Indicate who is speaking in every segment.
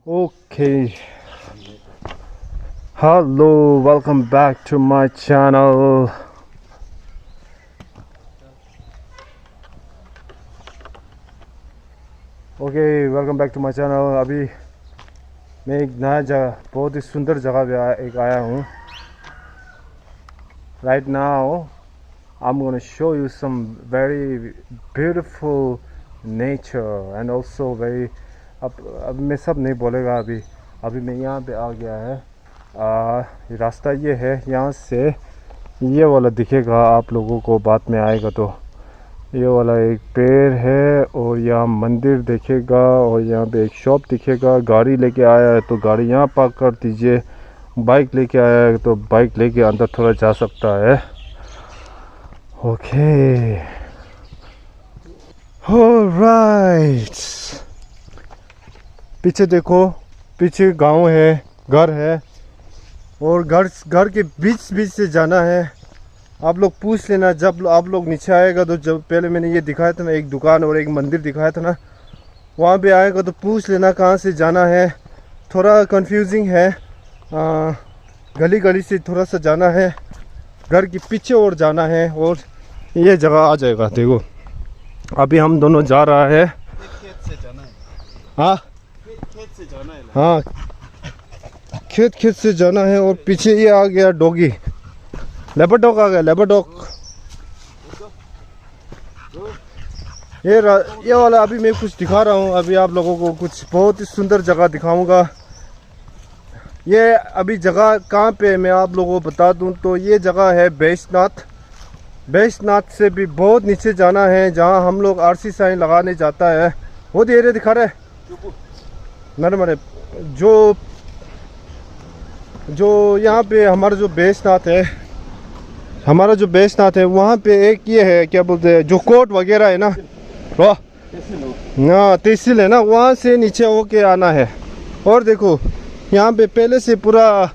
Speaker 1: Okay, hello, welcome back to my channel. Okay, welcome back to my channel. अभी मैं एक नया जगह, बहुत ही सुंदर जगह पे आया हूँ. Right now, I'm gonna show you some very beautiful nature and also very. अब मैं सब नहीं बोलेगा अभी मैं यहाँ पे आ गया है. रास्ता ये है, यहाँ से ये वाला दिखेगा आप लोगों को, बाद में आएगा तो ये वाला एक पेड़ है और यहाँ मंदिर दिखेगा और यहाँ पे एक शॉप दिखेगा. गाड़ी लेके आया है तो गाड़ी यहाँ पार्क कर दीजिए. बाइक लेके आया है तो बाइक लेके अंदर थोड़ा जा सकता है. Okay, alright. पीछे देखो, पीछे गांव है, घर है और घर के बीच से जाना है. आप लोग पूछ लेना जब आप लोग नीचे आएगा तो, जब पहले मैंने ये दिखाया था ना, एक दुकान और एक मंदिर दिखाया था ना, वहाँ पे आएगा तो पूछ लेना कहाँ से जाना है. थोड़ा कंफ्यूजिंग है, गली गली से थोड़ा सा जाना है, घर के पीछे और जाना है और ये जगह आ जाएगा. देखो अभी हम दोनों जा रहा है.
Speaker 2: खेत से जाना है.
Speaker 1: हाँ,
Speaker 2: खेत से जाना है.
Speaker 1: हाँ, खेत से जाना है. और पीछे ये आ गया डॉगी, लेपर्डॉग आ गया, लेपर्डॉग. ये वाला अभी मैं कुछ दिखा रहा हूँ. अभी आप लोगों को कुछ बहुत ही सुंदर जगह दिखाऊंगा. ये अभी जगह कहाँ पे मैं आप लोगों को बता दूँ तो ये जगह है बैजनाथ से भी बहुत नीचे जाना है, जहाँ हम लोग आरसी साइन लगाने जाता है. वो एरिया दिखा रहे मेरे जो यहाँ पे हमारा जो बैजनाथ है, वहाँ पे एक ये है, क्या बोलते हैं, जो कोट वगैरह है ना, हाँ तहसील है ना, वहाँ से नीचे होके आना है. और देखो यहाँ पे पहले से पूरा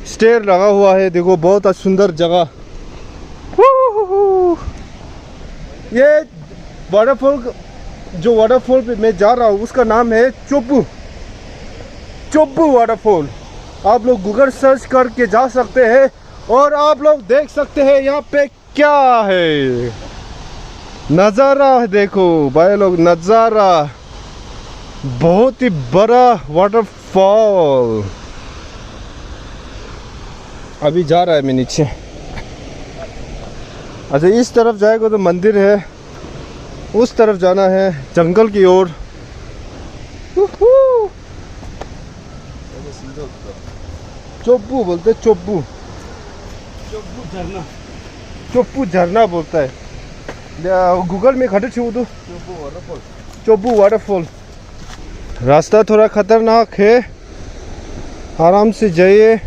Speaker 1: स्टेयर लगा हुआ है. देखो बहुत सुंदर जगह. ये वाटरफॉल पे मैं जा रहा हूँ, उसका नाम है chobu वाटरफॉल. आप लोग गूगल सर्च करके जा सकते हैं और आप लोग देख सकते हैं यहाँ पे क्या है. नज़ारा देखो भाई लोग, नज़ारा बहुत ही बड़ा वाटरफॉल. अभी जा रहा है मैं नीचे. अच्छा, इस तरफ जाएगा तो मंदिर है, उस तरफ जाना है जंगल की ओर. चोबू बोलते, चोबू झरना बोलता है. गूगल में खड़े छू दो, चोबू वाटरफॉल. रास्ता थोड़ा खतरनाक है, आराम से जाइए,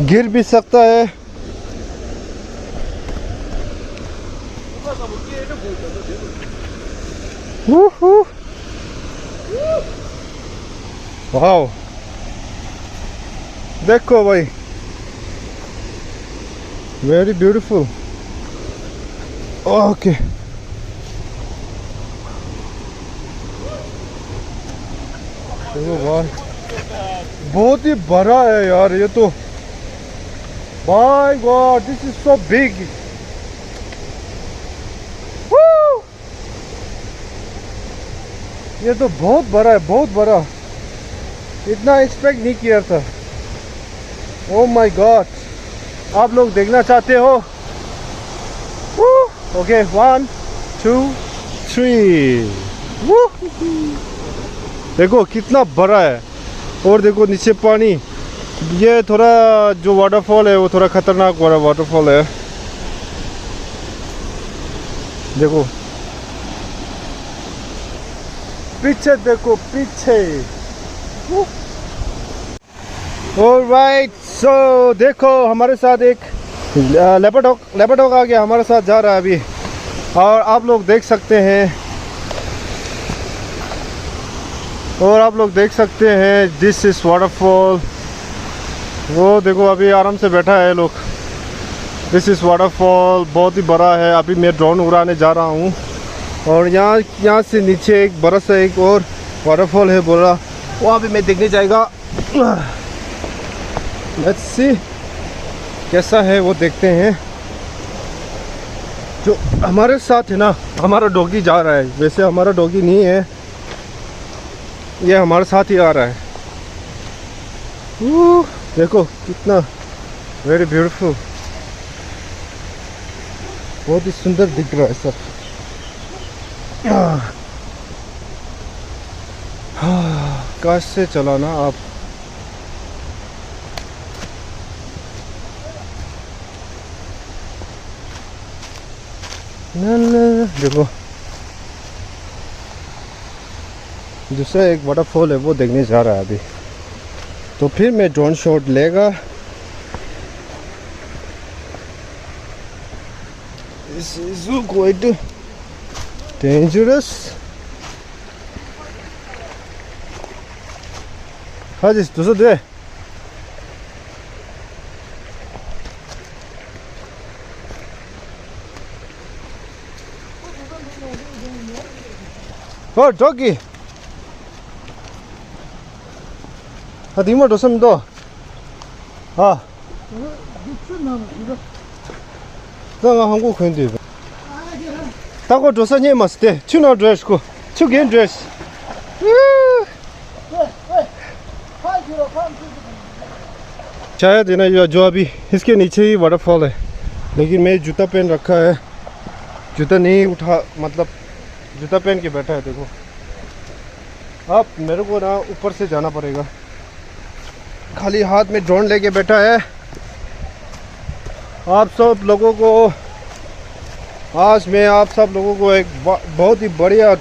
Speaker 1: गिर भी सकता है. वाओ, देखो भाई, वेरी ब्यूटीफुल. ओके, बहुत ही बड़ा है यार ये तो. My God, this is so big. ये तो बहुत बड़ा है, बहुत बड़ा. इतना एक्सपेक्ट नहीं किया था. ओ माय गॉड, आप लोग देखना चाहते हो? ओके, 1 2 3. देखो कितना बड़ा है. और देखो नीचे पानी. ये थोड़ा जो वाटरफॉल है वो थोड़ा खतरनाक वाला वाटरफॉल है. देखो पीछे, देखो पीछे. ऑलराइट, सो देखो हमारे साथ एक लेपर्डॉग आ गया, हमारे साथ जा रहा है अभी. और आप लोग देख सकते हैं, दिस इज वाटरफॉल. वो देखो अभी आराम से बैठा है लोग. दिस इज वाटरफॉल, बहुत ही बड़ा है. अभी मैं ड्रोन उड़ाने जा रहा हूँ और यहाँ से नीचे एक बड़ा सा एक और वाटरफॉल है बोल रहा, वहाँ पे मैं देखने जाएगा। लेट्स सी कैसा है वो देखते हैं। जो हमारे साथ है ना, हमारा डॉगी जा रहा है। वैसे हमारा डॉगी नहीं है, ये हमारे साथ ही आ रहा है। देखो कितना वेरी ब्यूटीफुल, बहुत ही सुंदर दिख रहा है सब। काश से चलाना आप। देखो दूसरा एक वाटरफॉल है, वो देखने जा रहा है अभी। तो फिर मैं ड्रोन शॉट लेगा। This is quite dangerous. 하지, 도서 돼. 저기. 니마 도서면 더. 나 한국 근데. ताको ड्रेस नहीं मस्ते चुना ड्रेस को चुगेन ड्रेस। शायद है ना जो अभी इसके नीचे ही वाटरफॉल है, लेकिन मैं जूता पहन रखा है, जूता नहीं उठा, मतलब जूता पहन के बैठा है। देखो अब मेरे को ना ऊपर से जाना पड़ेगा, खाली हाथ में ड्रोन लेके बैठा है। आप सब लोगों को आज मैं आप सब लोगों को एक बहुत ही बढ़िया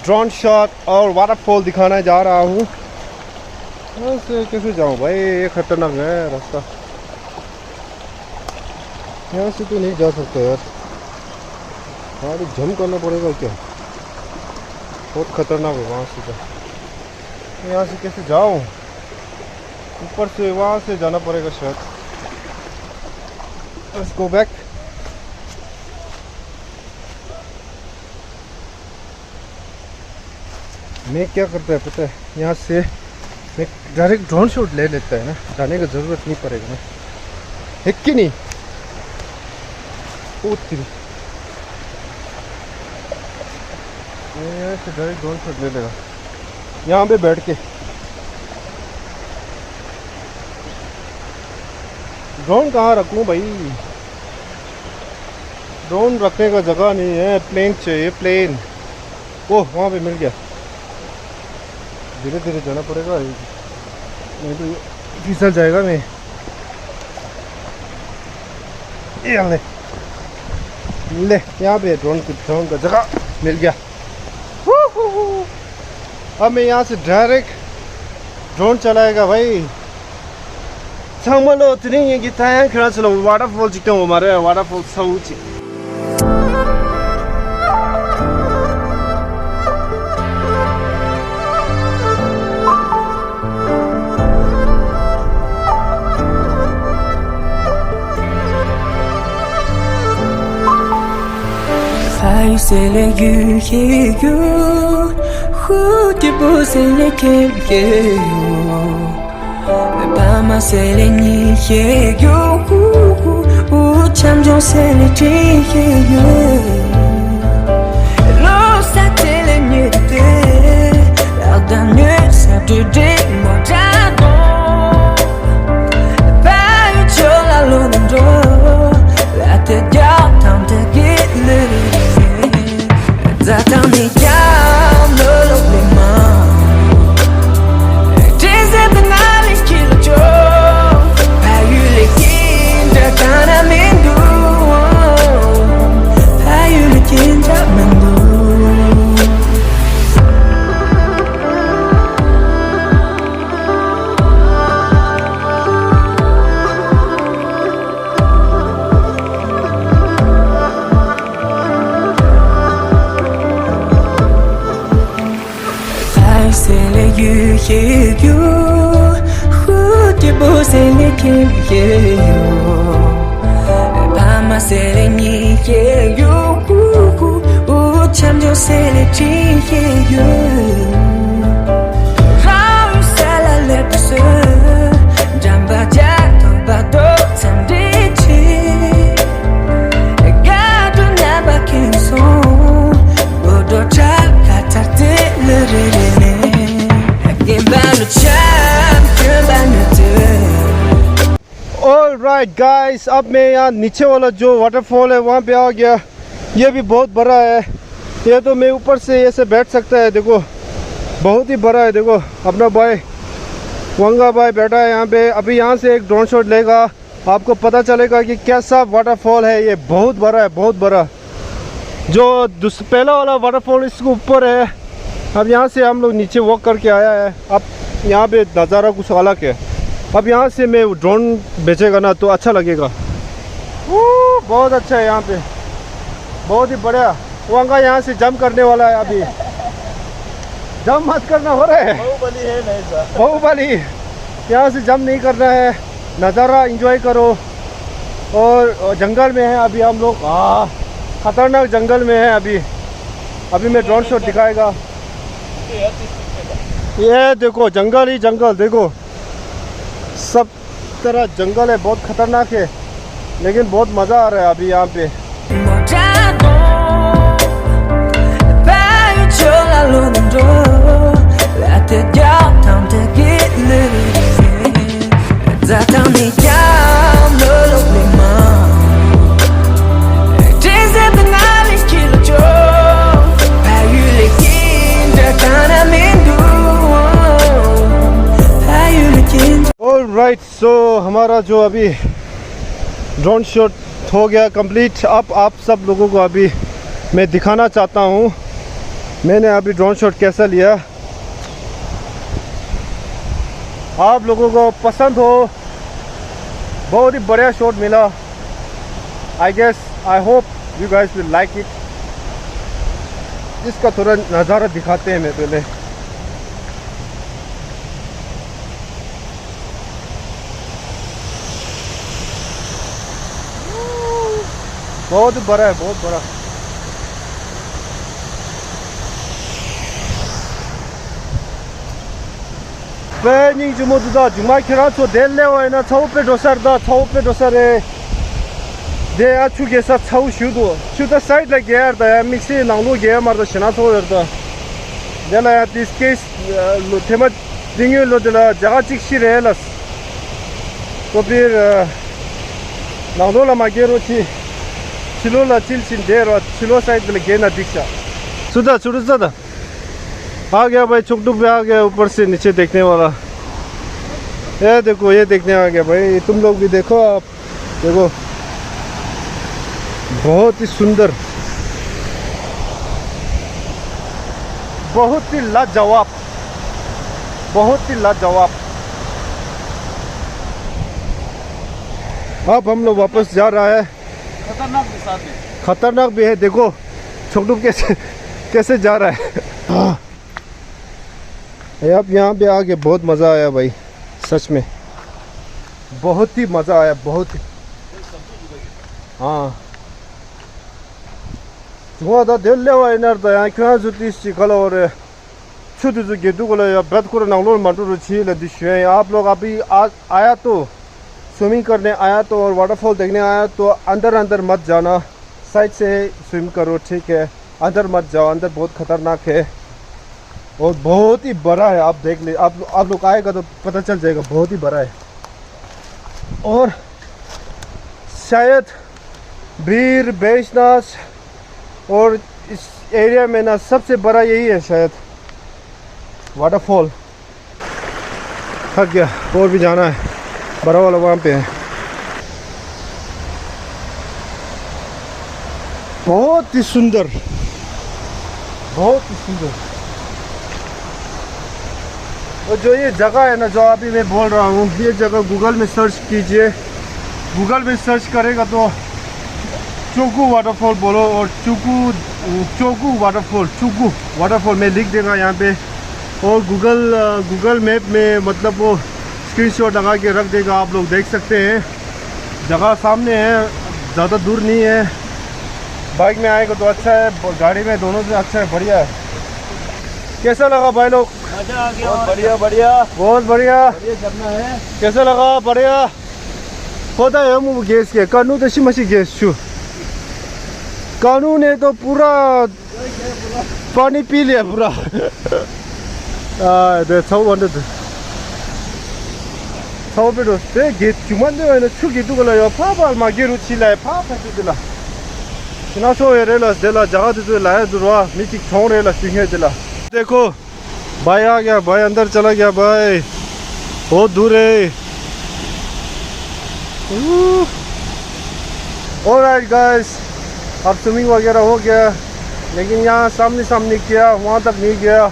Speaker 1: ड्रोन शॉट और वाटरफॉल दिखाने जा रहा हूँ। ऐसे कैसे जाऊँ भाई, ये खतरनाक है रास्ता, यहाँ से तो नहीं जा सकता यार, गाड़ी जम करना पड़ेगा क्या, बहुत खतरनाक है वहाँ से। यहाँ से कैसे जाऊँ, ऊपर से वहाँ से जाना पड़ेगा शायद। Let's go back. मैं क्या करता है पता है, यहाँ से मैं डायरेक्ट ड्रोन शॉट ले लेता है ना, जाने का ज़रूरत नहीं पड़ेगा ना, है कि नहीं। यहाँ से डायरेक्ट ड्रोन शॉट ले लेगा, यहाँ पे बैठ के। ड्रोन कहाँ रखूँ भाई, ड्रोन रखने का जगह नहीं है, प्लेन चाहिए प्लेन। ओह वहाँ पे मिल गया, धीरे धीरे जाना पड़ेगा नहीं तो फिसल जाएगा। मैं ये ले यहाँ पे ड्रोन का जगह मिल गया। अब मैं यहाँ से डायरेक्ट ड्रोन चलाएगा भाई। 정말로 드링이 기타에 그래서 와터폴 직접 말해요. 와터폴 서우지.
Speaker 3: C'est les yeux, who te pose les quelques, pas ma c'est les niais, cham j'en c'est les tiens, l'eau ça t'est les niais, la dernière ça te démontre pas une chose à l'eau, la tête garde tant de guider. That I'm down, no love, Tis at the night, kill a joke. How you licking the kind I'm into? How you licking that man? You who te pose les quelques pas ma c'est les niais you 참 조셀해지게 라우 살랄레프스 잠바자 덤바도 잠들지 가도 나밖에서 모두 착각하들르르르네 김반우 참 금반우들
Speaker 1: alright guys, अब मैं यहाँ नीचे वाला जो waterfall है वहाँ पे आ गया। ये भी बहुत बड़ा है। ये तो मैं ऊपर से ऐसे बैठ सकता है। देखो बहुत ही बड़ा है। देखो अपना भाई वंगा भाई बैठा है यहाँ पे। अभी यहाँ से एक ड्रोन शॉट लेगा, आपको पता चलेगा कि कैसा वाटरफॉल है। ये बहुत बड़ा है, बहुत बड़ा। जो पहला वाला वाटरफॉल इसके ऊपर है। अब यहाँ से हम लोग नीचे वॉक करके आया है। अब यहाँ पे नज़ारा कुछ अलग है। अब यहाँ से मैं ड्रोन बेचेगा ना तो अच्छा लगेगा। बहुत अच्छा है यहाँ पे, बहुत ही बढ़िया। वंगा यहाँ से जंप करने वाला है। अभी जंप मत करना, हो रहा है
Speaker 2: बाहुबली है नहीं सर।
Speaker 1: बाहुबली। यहाँ से जंप नहीं करना है, नज़ारा एंजॉय करो। और जंगल में है अभी हम लोग, खतरनाक जंगल में है अभी मैं ड्रोन शॉट दिखाएगा। ये देखो जंगल ही जंगल, देखो सब तरह जंगल है, बहुत खतरनाक है, लेकिन बहुत मज़ा आ रहा है अभी यहाँ पे। ऑलराइट, सो हमारा जो अभी ड्रोन शॉट हो गया कंप्लीट। अब आप सब लोगों को अभी मैं दिखाना चाहता हूँ मैंने अभी ड्रोन शॉट कैसा लिया। आप लोगों को पसंद हो, बहुत ही बढ़िया शॉट मिला। I hope you guys will like it. इसका थोड़ा नज़ारा दिखाते हैं मैं पहले। बहुत बड़ा है, बहुत बड़ा। Bening 주모두다 정말 키라초 델레와이나 차오페 조사르다 차오페 조사레 데 아추게사 차우 슈도 슈다 사이드 게르다 미시 나로 게마르다 시나토르다 데라 this case 테마 딩유로들라 자가 직시레라스 तो फिर नालोला मागेरोची चिलोला चिलसिन देरो चिलो साइड में गेना दिखा। सुधा सुधा आ गया भाई, चुकटुक पे आ गया ऊपर से नीचे देखने वाला। ये देखो, ये देखने आ गया भाई। तुम लोग भी देखो, आप देखो बहुत ही सुंदर, बहुत ही लाजवाब, बहुत ही लाजवाब। अब हम लोग वापस जा रहा है।
Speaker 2: खतरनाक भी साथ में,
Speaker 1: खतरनाक भी है। देखो चुकटुक कैसे कैसे जा रहा है। अब यहाँ पे आके बहुत मज़ा आया भाई, सच में बहुत ही मज़ा आया, बहुत ही। हाँ 뭐다 될래와 이날다 야 그나주 तीसची कल और छुट्टी जो गेटू को ले ब्रत को नालोल माटू रुचि ले दिशे। आप लोग अभी आया तो स्विमिंग करने आया तो और वाटरफॉल देखने आया तो अंदर मत जाना, साइड से स्विम करो, ठीक है? अंदर मत जाओ, अंदर बहुत खतरनाक है और बहुत ही बड़ा है। आप देख ले, आप लोग आएगा तो पता चल जाएगा, बहुत ही बड़ा है। और शायद बीर बेचनास और इस एरिया में ना सबसे बड़ा यही है शायद वाटरफॉल। थक गया, और भी जाना है, बड़ा वाला वहाँ पे है। बहुत ही सुंदर, बहुत ही सुंदर। और जो ये जगह है ना, जो अभी मैं बोल रहा हूँ, ये जगह गूगल में सर्च कीजिए। गूगल में सर्च करेगा तो चोकू वाटरफॉल बोलो और चोकू वाटरफॉल में लिख देगा यहाँ पे। और गूगल मैप में मतलब वो स्क्रीनशॉट लगा के रख देगा, आप लोग देख सकते हैं। जगह सामने है, ज़्यादा दूर नहीं है, बाइक में आए को तो अच्छा है, गाड़ी में दोनों से अच्छा है, बढ़िया है। कैसा लगा भाई लोग?
Speaker 2: मजा आ गया। बढ़िया बढ़िया
Speaker 1: बहुत बढ़िया।
Speaker 2: ये करना है।
Speaker 1: कैसा लगा? बढ़िया। पता है हम गैस के कानू तो मसी गैस छू, कानू ने तो पूरा पानी पी लिया पूरा। 네, 차고 왔는데 차고 빼도 게 주만데 왜 축이 두고라요 파발 마게로 치라 파파들라 나서 예래라 데라 जगह लाया दुरवा मिटी छोड़ेला सिंहेला। देखो भाई आ गया, भाई अंदर चला गया, भाई बहुत दूर है। ऑलराइट गाइस, अब स्विमिंग वगैरह हो गया, लेकिन यहाँ सामने सामने किया, वहाँ तक नहीं गया।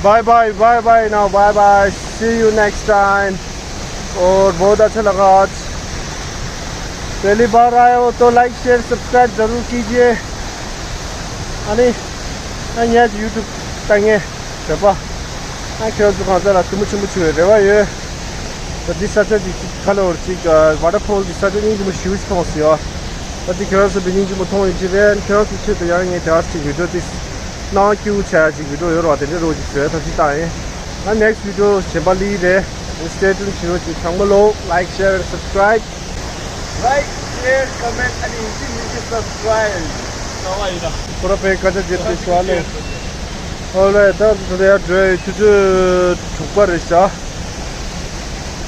Speaker 1: Bye bye bye bye now, bye bye, see you next time. और बहुत अच्छा लगा आज, पहली बार आए हो तो लाइक शेयर सब्सक्राइब जरूर कीजिए। अरे यहाँ यूट्यूब तंगे जपा खेल दुकान जरा तुम चुमुचु रेवा ये तो दिशा से कलर चिक waterfall दिशा से नहीं जो शूज पहुँची है तो दिखेगा से बिनिंग जो मुझे इंजीनियर खेल किसी तो यार ये दास चिक वीडियो दिस ना क्यों चाहे चिक वीडियो ये रोते हैं रोज से तो चिता है ना नेक्स्ट वीडियो चेबली दे stay tuned चिरो चिक संगलो like share subscribe
Speaker 2: comment and subscribe।
Speaker 1: पूरा पे कदर जितने सवाल है और इधर तो यार जो है चुचु छुपा रिश्ता